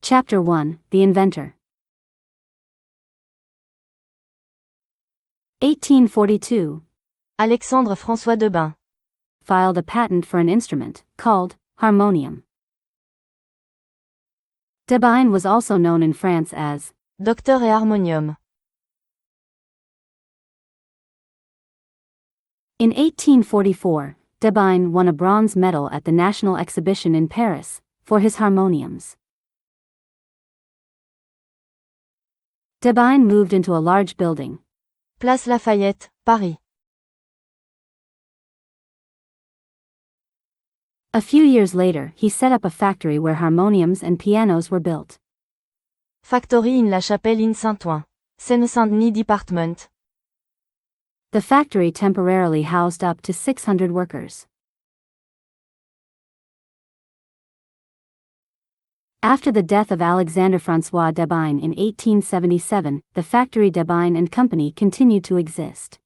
Chapter 1, The Inventor. 1842. Alexandre-François Debain Filed a patent for an instrument, called harmonium. Debain was also known in France as Docteur et Harmonium. In 1844, Debain won a bronze medal at the National Exhibition in Paris for his harmoniums. Debain moved into a large building, Place Lafayette, Paris. A few years later, he set up a factory where harmoniums and pianos were built. Factory in La Chapelle in Saint-Ouen, Seine-Saint-Denis Department. The factory temporarily housed up to 600 workers. After the death of Alexandre-François Debain in 1877, the factory Debain and Company continued to exist.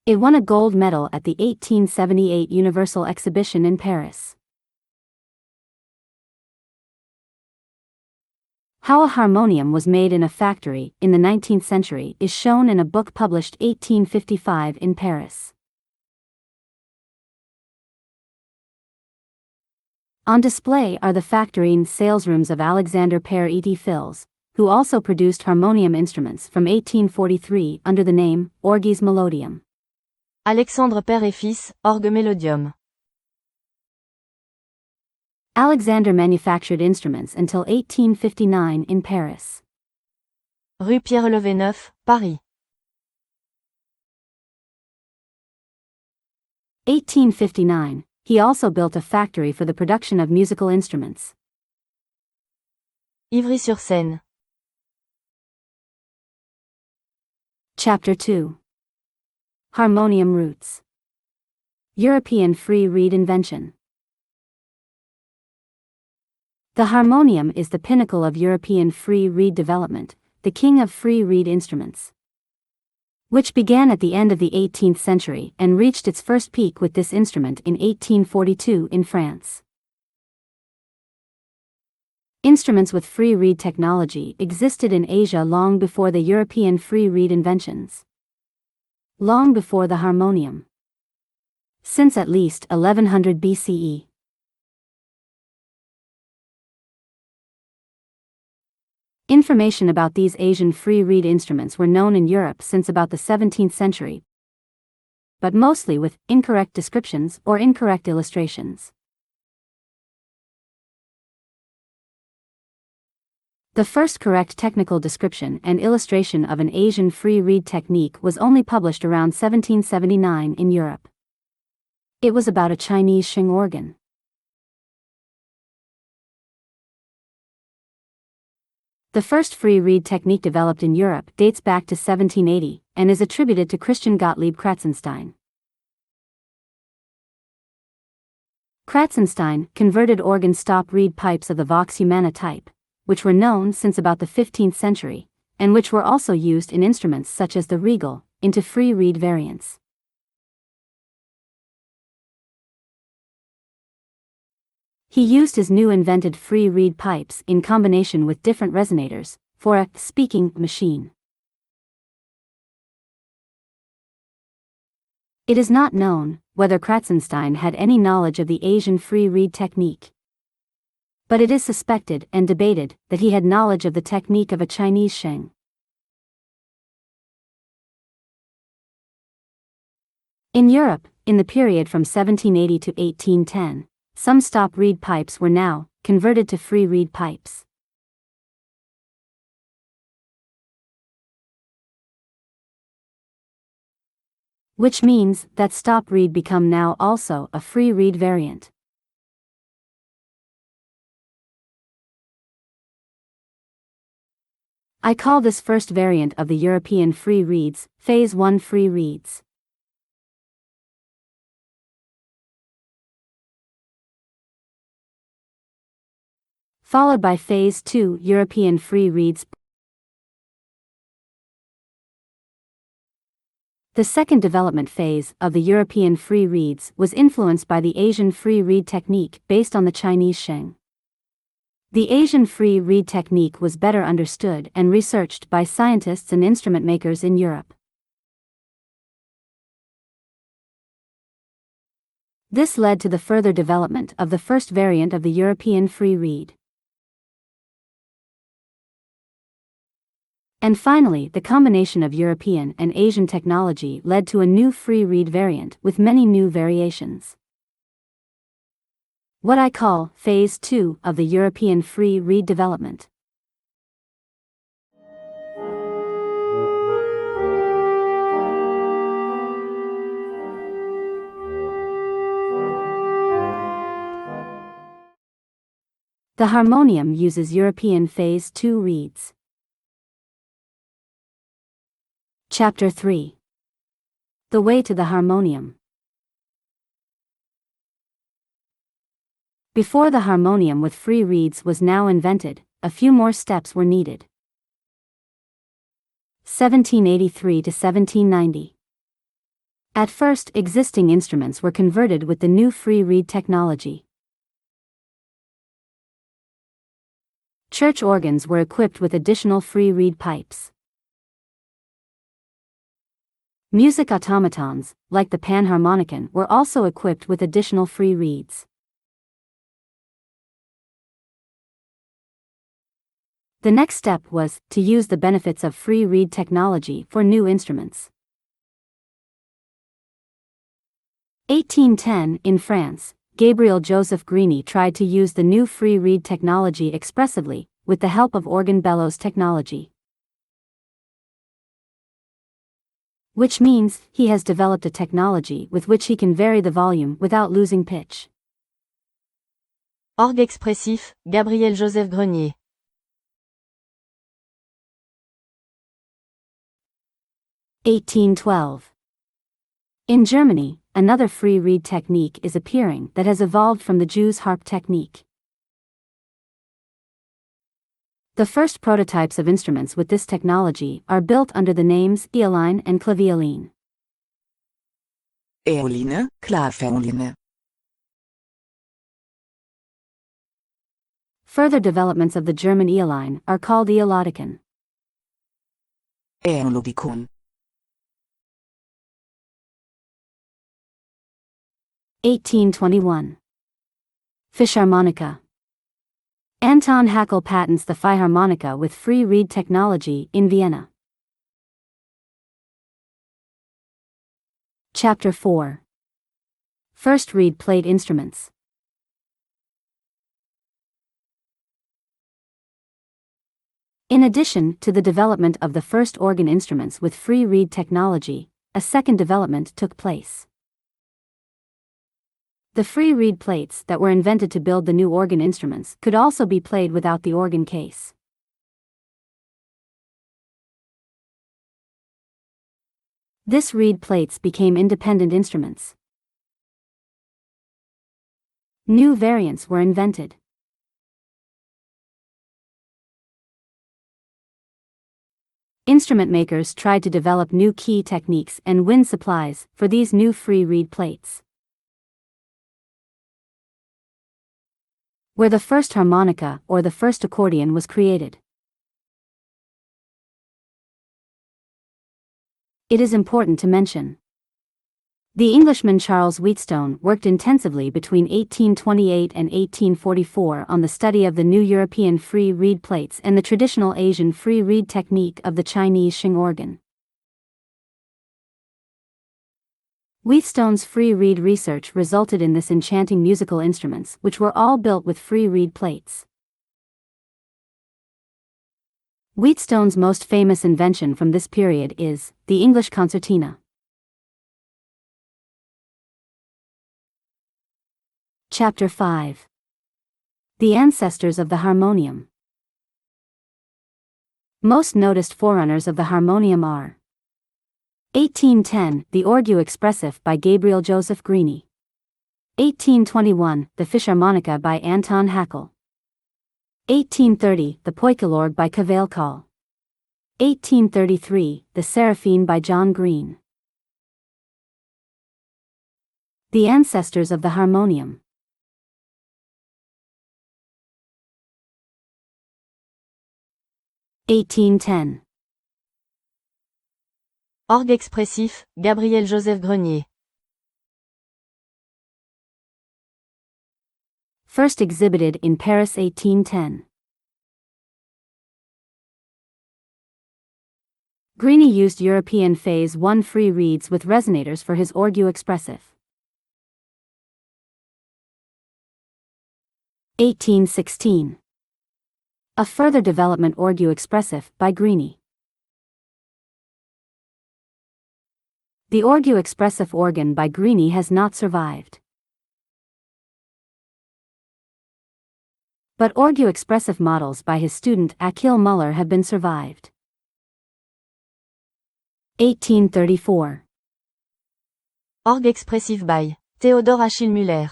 It won a gold medal at the 1878 Universal Exhibition in Paris. How a harmonium was made in a factory in the 19th century is shown in a book published 1855 in Paris. On display are the factory and sales rooms of Alexandre Père Fils, who also produced harmonium instruments from 1843 under the name Orgues-melodiium. Alexandre Père et Fils, Orgues-melodiium. Alexandre manufactured instruments until 1859 in Paris. Rue Pierre-Levé-Neuf, Paris. 1859. He also built a factory for the production of musical instruments. Ivry-sur-Seine. Chapter 2. Harmonium Roots. European free reed invention. The harmonium is the pinnacle of European free reed development, the king of free reed instruments, which began at the end of the 18th century and reached its first peak with this instrument in 1842 in France. Instruments with free reed technology existed in Asia long before the European free reed inventions. Long before the harmonium. Since at least 1100 BCE. Information about these Asian free reed instruments were known in Europe since about the 17th century, but mostly with incorrect descriptions or incorrect illustrations. The first correct technical description and illustration of an Asian free reed technique was only published around 1779 in Europe. It was about a Chinese sheng organ. The first free reed technique developed in Europe dates back to 1780, and is attributed to Christian Gottlieb Kratzenstein. Kratzenstein converted organ stop reed pipes of the Vox Humana type, which were known since about the 15th century, and which were also used in instruments such as the regal, into free reed variants. He used his new invented free reed pipes in combination with different resonators for a speaking machine. It is not known whether Kratzenstein had any knowledge of the Asian free reed technique, but it is suspected and debated that he had knowledge of the technique of a Chinese sheng. In Europe, in the period from 1780 to 1810, some stop reed pipes were now converted to free reed pipes. Which means that stop reed become now also a free reed variant. I call this first variant of the European free reeds, Phase 1 free reeds. Followed by Phase 2 European free reeds. The second development phase of the European free reeds was influenced by the Asian free reed technique based on the Chinese sheng. The Asian free reed technique was better understood and researched by scientists and instrument makers in Europe. This led to the further development of the first variant of the European free reed. And finally, the combination of European and Asian technology led to a new free reed variant with many new variations. What I call Phase 2 of the European free reed development. The harmonium uses European Phase 2 reeds. Chapter 3. The Way to the Harmonium. Before the harmonium with free reeds was now invented, a few more steps were needed. 1783 to 1790. At first, existing instruments were converted with the new free reed technology. Church organs were equipped with additional free reed pipes. Music automatons, like the panharmonicon, were also equipped with additional free reeds. The next step was to use the benefits of free reed technology for new instruments. 1810, in France, Gabriel Joseph Grenié tried to use the new free reed technology expressively, with the help of organ bellows technology. Which means, he has developed a technology with which he can vary the volume without losing pitch. Orgue Expressif, Gabriel Joseph Grenié. 1812. In Germany, another free reed technique is appearing that has evolved from the Jew's harp technique. The first prototypes of instruments with this technology are built under the names eoline and clavioline. Eoline, clavioline. Further developments of the German eoline are called eolodicon. Eolodicon. 1821. Fisharmonica. Anton Haeckel patents the Philharmonica with free reed technology in Vienna. Chapter 4. First reed plate instruments. In addition to the development of the first organ instruments with free reed technology, a second development took place. The free reed plates that were invented to build the new organ instruments could also be played without the organ case. This reed plates became independent instruments. New variants were invented. Instrument makers tried to develop new key techniques and win supplies for these new free reed plates. Where the first harmonica or the first accordion was created. It is important to mention. The Englishman Charles Wheatstone worked intensively between 1828 and 1844 on the study of the new European free reed plates and the traditional Asian free reed technique of the Chinese sheng organ. Wheatstone's free reed research resulted in this enchanting musical instruments which were all built with free reed plates. Wheatstone's most famous invention from this period is the English concertina. Chapter 5. The ancestors of the harmonium. Most noticed forerunners of the harmonium are 1810, the Orgue Expressif by Gabriel Joseph Grenié. 1821, the Fisharmonica by Anton Haeckel. 1830, the POIKILORGUE by Cavaillé-Coll. 1833, the Seraphine by John Green. The ancestors of the harmonium. 1810. Orgue Expressif, Gabriel Joseph Grenié. First exhibited in Paris 1810. Grenié used European Phase I free reeds with resonators for his Orgue Expressif. 1816. A further development Orgue Expressif by Grenié. The Orgue Expressif organ by Grenié has not survived. But Orgue Expressif models by his student Achille Müller have been survived. 1834. Orgue Expressif by Théodore Achille Müller.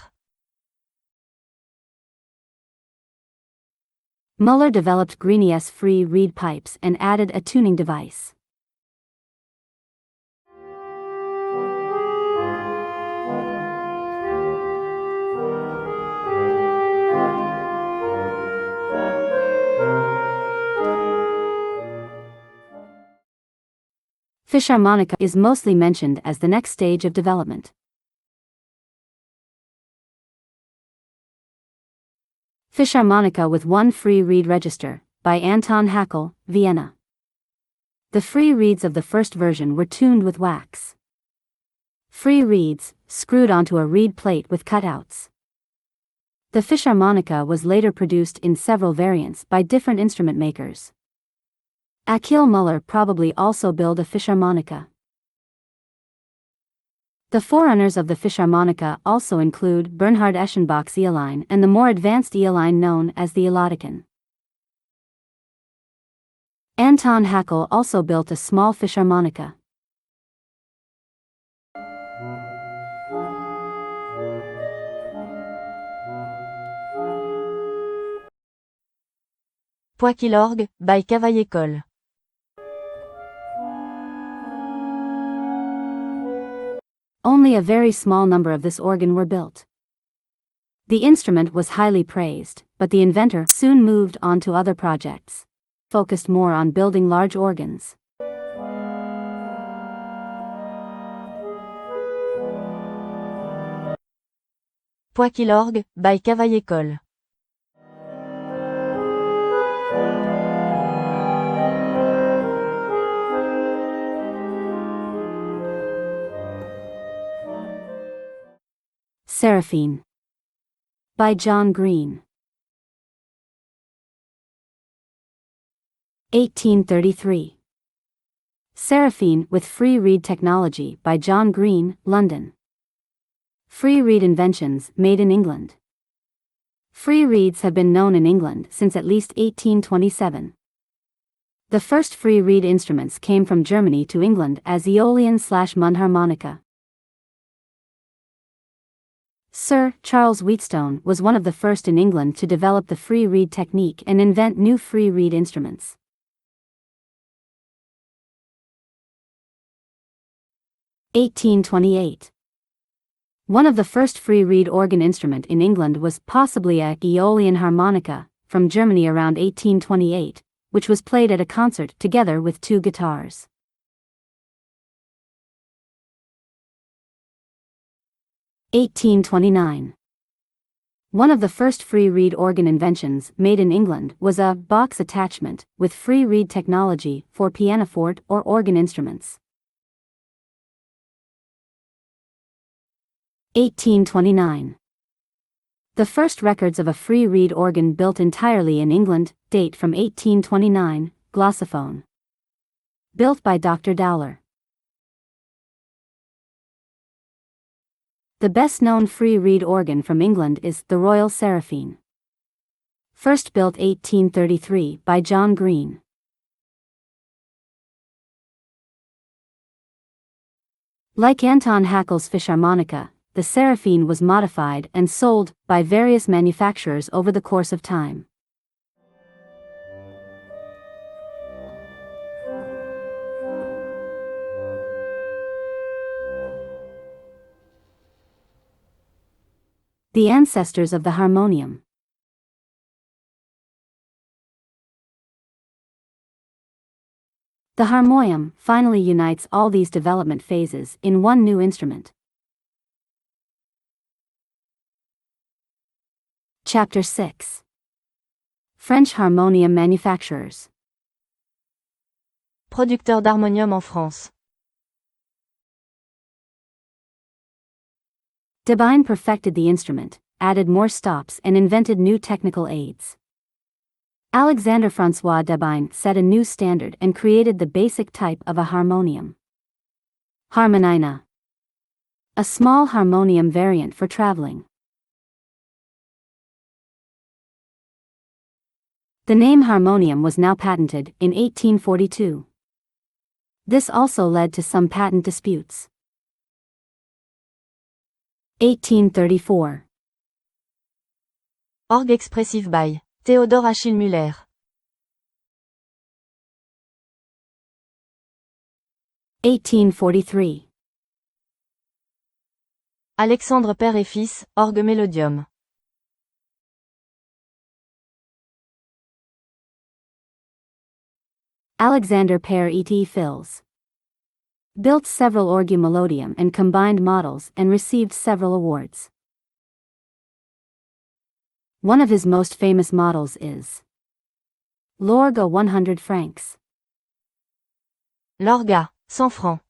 Müller developed Grenié's free reed pipes and added a tuning device. Fisharmonica is mostly mentioned as the next stage of development. Fisharmonica with one free reed register, by Anton Haeckel, Vienna. The free reeds of the first version were tuned with wax. Free reeds, screwed onto a reed plate with cutouts. The Fisharmonica was later produced in several variants by different instrument makers. Achille Müller probably also built a Fisharmonica. The forerunners of the Fisharmonica also include Bernhard Eschenbach's Eoline and the more advanced Eoline known as the Eloticon. Anton Haeckel also built a small Fisharmonica. POIKILORGUE, by Cavaillé-Coll. Only a very small number of this organ were built. The instrument was highly praised, but the inventor soon moved on to other projects, focused more on building large organs. POIKILORGUE, by Cavaillé-Coll. Seraphine. By John Green. 1833. Seraphine with free reed technology by John Green, London. Free reed inventions made in England. Free reeds have been known in England since at least 1827. The first free reed instruments came from Germany to England as Aeolian/Mundharmonica. Sir Charles Wheatstone was one of the first in England to develop the free reed technique and invent new free reed instruments. (1828). One of the first free reed organ instrument in England was possibly a Aeolian harmonica, from Germany around 1828, which was played at a concert together with two guitars. 1829. One of the first free reed organ inventions made in England was a box attachment with free reed technology for pianoforte or organ instruments. 1829. The first records of a free reed organ built entirely in England date from 1829, glossophone. Built by Dr. Dowler. The best-known free reed organ from England is the Royal Seraphine. First built 1833 by John Green. Like Anton Haeckel's Fisharmonica, the Seraphine was modified and sold by various manufacturers over the course of time. The ancestors of the harmonium. The harmonium finally unites all these development phases in one new instrument. Chapter 6. French harmonium manufacturers. Producteurs d'harmonium en France. Debain perfected the instrument, added more stops and invented new technical aids. Alexandre-François Debain set a new standard and created the basic type of a harmonium. Harmonium. A small harmonium variant for traveling. The name harmonium was now patented in 1842. This also led to some patent disputes. 1834. Orgue Expressif by Théodore Achille Muller. 1843. Alexandre Père et Fils, Orgues-melodiium. Alexandre Père et Fils. Built several Orgue-melodiium and combined models and received several awards. One of his most famous models is L'Orgue à 100 francs. L'orgue à 100 francs.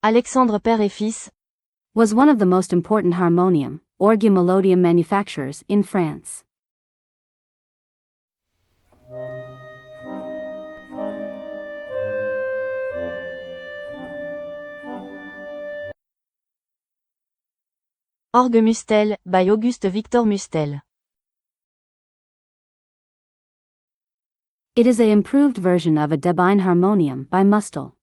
Alexandre Père et Fils was one of the most important harmonium, Orgue-melodiium manufacturers in France. Orgue Mustel, by Auguste Victor Mustel. It is an improved version of a Debain harmonium by Mustel.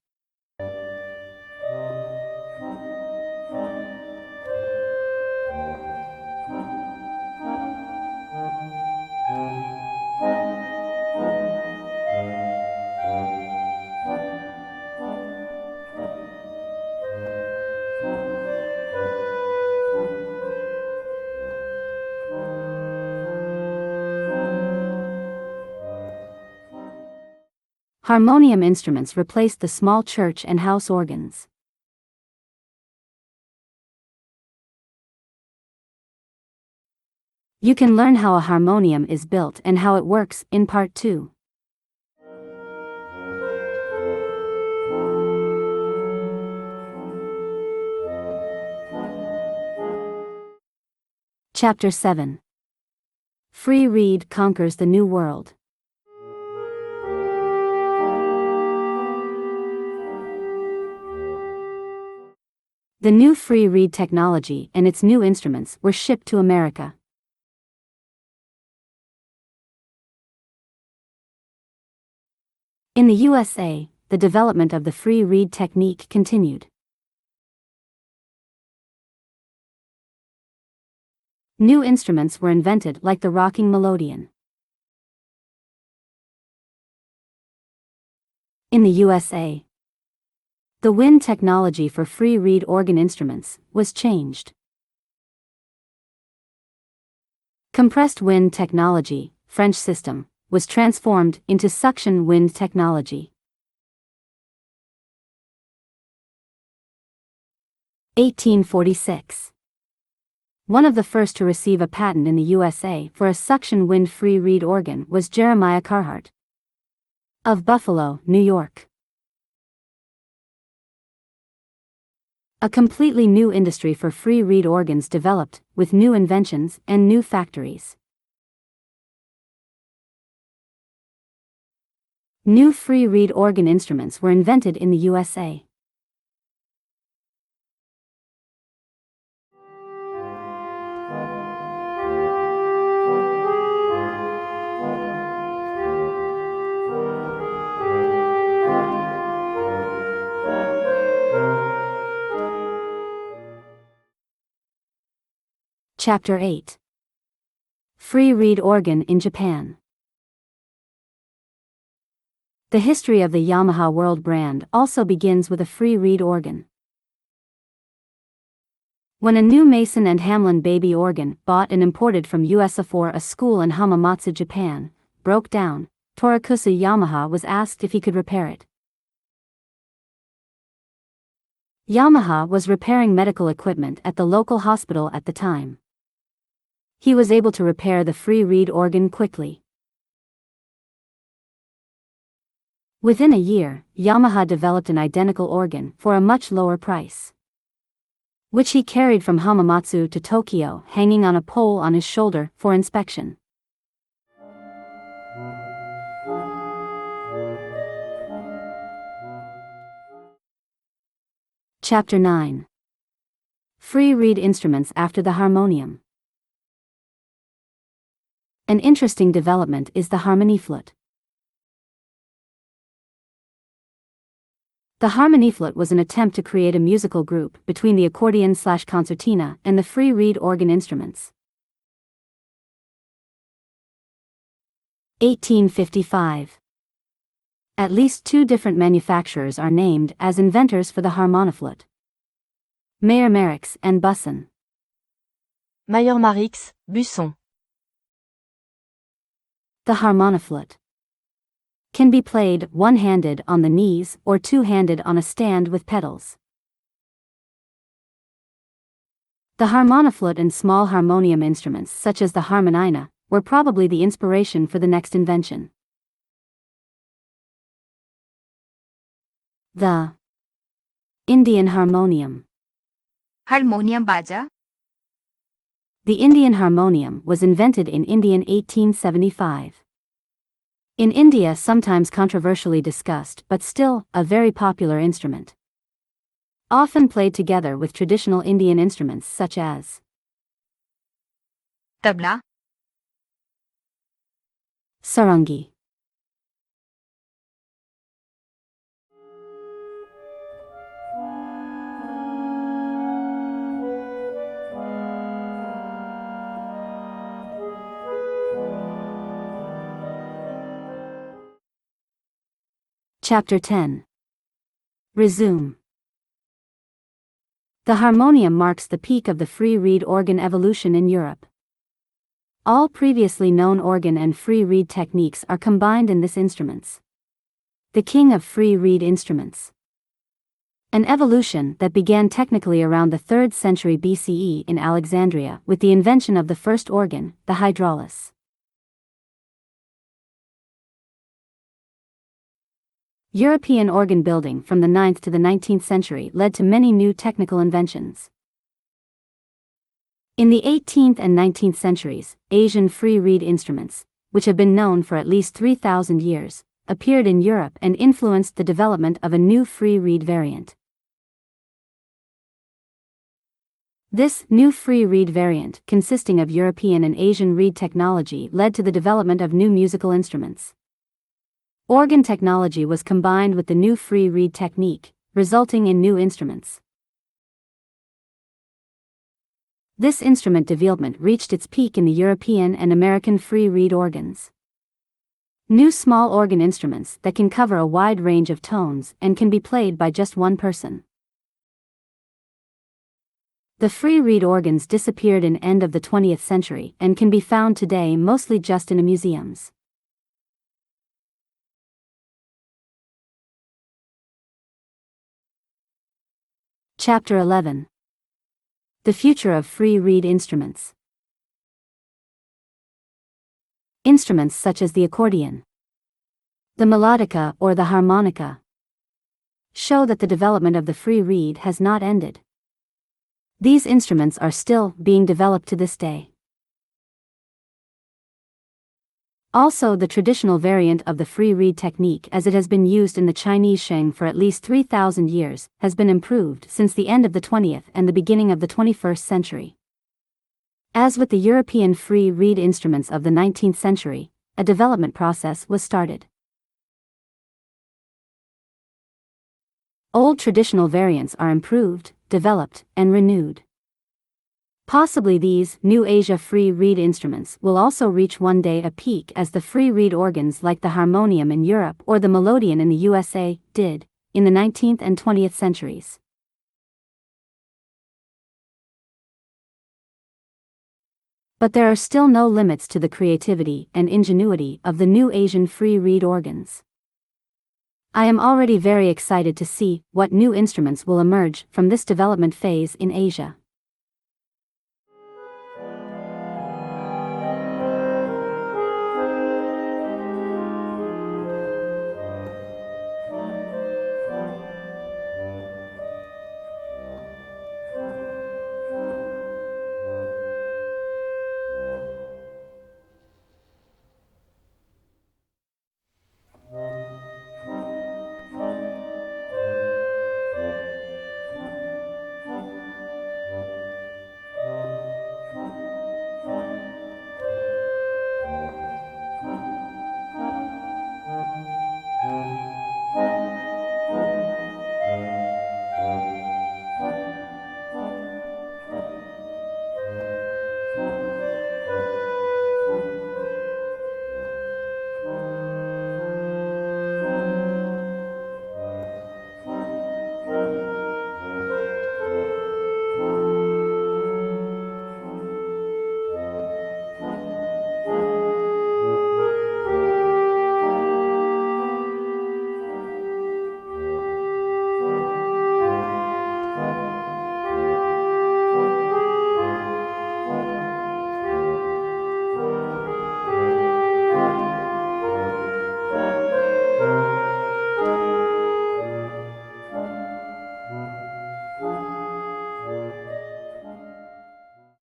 Harmonium instruments replaced the small church and house organs. You can learn how a harmonium is built and how it works in Part 2. Chapter 7. Free reed conquers the New World. The new free reed technology and its new instruments were shipped to America. In the USA, the development of the free reed technique continued. New instruments were invented like the rocking melodeon. In the USA, the wind technology for free reed organ instruments was changed. Compressed wind technology, French system, was transformed into suction wind technology. 1846. One of the first to receive a patent in the USA for a suction wind free reed organ was Jeremiah Carhart of Buffalo, New York. A completely new industry for free reed organs developed, with new inventions and new factories. New free reed organ instruments were invented in the USA. Chapter 8. Free reed organ in Japan. The history of the Yamaha World brand also begins with a free reed organ. When a new Mason and Hamlin baby organ, bought and imported from USA for a school in Hamamatsu, Japan, broke down, Torakusa Yamaha was asked if he could repair it. Yamaha was repairing medical equipment at the local hospital at the time. He was able to repair the free reed organ quickly. Within a year, Yamaha developed an identical organ for a much lower price, which he carried from Hamamatsu to Tokyo hanging on a pole on his shoulder for inspection. Chapter 9. Free reed instruments after the harmonium. An interesting development is the harmonieflute. The harmonieflute was an attempt to create a musical group between the accordion/concertina and the free reed organ instruments. 1855. At least two different manufacturers are named as inventors for the harmonieflute: Meyer-Marix and Busson. Meyer-Marix, Busson. The harmonieflute can be played one-handed on the knees or two-handed on a stand with pedals. The harmonieflute and small harmonium instruments such as the harmonina were probably the inspiration for the next invention. The Indian harmonium. Harmonium baja. The Indian harmonium was invented in India in 1875. In India, sometimes controversially discussed but still a very popular instrument. Often played together with traditional Indian instruments such as Tabla. sarangi. Chapter 10. Resume. The harmonium marks the peak of the free reed organ evolution in Europe. All previously known organ and free reed techniques are combined in this instruments. The king of free reed instruments. An evolution that began technically around the 3rd century BCE in Alexandria with the invention of the first organ, the hydraulis. European organ building from the 9th to the 19th century led to many new technical inventions. In the 18th and 19th centuries, Asian free reed instruments, which have been known for at least 3,000 years, appeared in Europe and influenced the development of a new free reed variant. This new free reed variant, consisting of European and Asian reed technology, led to the development of new musical instruments. Organ technology was combined with the new free reed technique, resulting in new instruments. This instrument development reached its peak in the European and American free reed organs. New small organ instruments that can cover a wide range of tones and can be played by just one person. The free reed organs disappeared in end of the 20th century and can be found today mostly just in museums. Chapter 11. The future of free reed instruments. Instruments such as the accordion, the melodica or the harmonica, show that the development of the free reed has not ended. These instruments are still being developed to this day. Also, the traditional variant of the free reed technique, as it has been used in the Chinese sheng for at least 3,000 years, has been improved since the end of the 20th and the beginning of the 21st century. As with the European free reed instruments of the 19th century, a development process was started. Old traditional variants are improved, developed, and renewed. Possibly these new Asia free reed instruments will also reach one day a peak as the free reed organs like the harmonium in Europe or the melodeon in the USA did in the 19th and 20th centuries. But there are still no limits to the creativity and ingenuity of the new Asian free reed organs. I am already very excited to see what new instruments will emerge from this development phase in Asia.